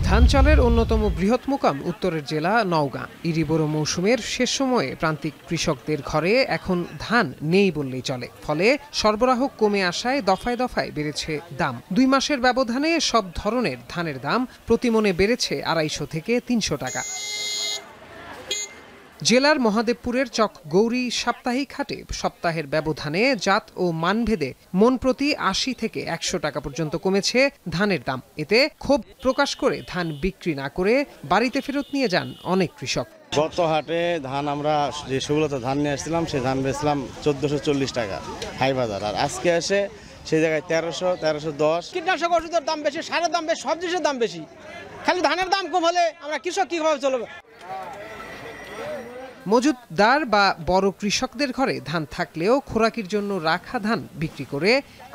ধান চালের অন্যতম বৃহৎ মোকাম উত্তরের জেলা নওগাঁ। ইরিবোরো মৌসুমের শেষ সময়ে প্রান্তিক কৃষকদের ঘরে এখন ধান নেই বললেই চলে। ফলে সরবরাহ কমে আসায় দফায় দফায় বেড়েছে দাম। 2 মাসের ব্যবধানে সব ধরনের ধানের দাম প্রতিমনে বেড়েছে 250 থেকে 300 টাকা। জেলার মহাদেবপুরের চক গৌরী সাপ্তাহিক হাটে সপ্তাহের ব্যবধানে জাত ও মানভেদে মন প্রতি 80 থেকে 100 টাকা পর্যন্ত কমেছে ধানের দাম। এতে ক্ষোভ প্রকাশ করে ধান বিক্রি না করে বাড়িতে ফেরত নিয়ে যান অনেক কৃষক। গত হাটে ধান আমরা যে সুগুলোতে ধান নিয়ে আসছিলাম সে ধান বেচলাম 1440 টাকা হাই বাজার, আর আজকে এসে সেই জায়গায় 1300, 1310। কীটনাশক ওষুধের দাম বেশি, সারের দাম বেশি, সব জিনিসের দাম বেশি। খালি ধানের দাম কম হলে আমরা কৃষক কীভাবে চলবে? মজুতদার বা বড় কৃষকদের ঘরে ধান থাকলেও খোরাকির জন্য রাখা ধান বিক্রি করে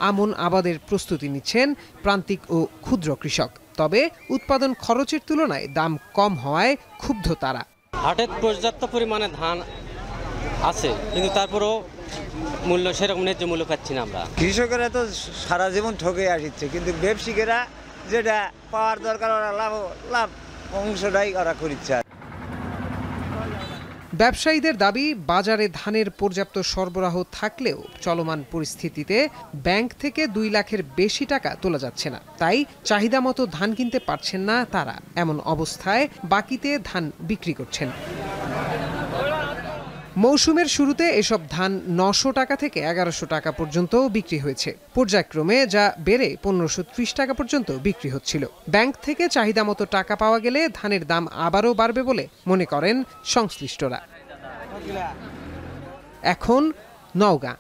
আমন আবাদের প্রস্তুতি নিচ্ছেন প্রান্তিক ও ক্ষুদ্র কৃষক। তবে উৎপাদন খরচের তুলনায় দাম কম হওয়ায় ক্ষুব্ধ তারা। হাটে পর্যাপ্ত পরিমাণে ধান আছে, কিন্তু তারপরেও মূল্য সেরকম ন্যায্য মূল্য পাচ্ছি না আমরা। কৃষকেরা তো সারা জীবন ঠকে আসছে, কিন্তু ব্যবসায়ীরা যেটা পাওয়ার দরকার ওরা লাভ অংশটাই ওরা করছে। ব্যবসায়ীদের দাবি, বাজারে ধানের পর্যাপ্ত সরবরাহ থাকলেও চলমান পরিস্থিতিতে ব্যাংক থেকে 2 লাখের বেশি টাকা তোলা যাচ্ছে না। তাই চাহিদা মতো ধান কিনতে পারছেন না তারা। এমন অবস্থায় বাকিতে ধান বিক্রি করছেন। মৌসুমের শুরুতে এসব ধান 900 টাকা থেকে 1100 টাকা পর্যন্ত বিক্রি হয়েছে। পর্যায়ক্রমে যা বেড়ে 1530 টাকা পর্যন্ত বিক্রি হচ্ছিল। ব্যাংক থেকে চাহিদা মতো টাকা পাওয়া গেলে ধানের দাম আবারও বাড়বে বলে মনে করেন সংশ্লিষ্টরা। এখন নওগাঁ।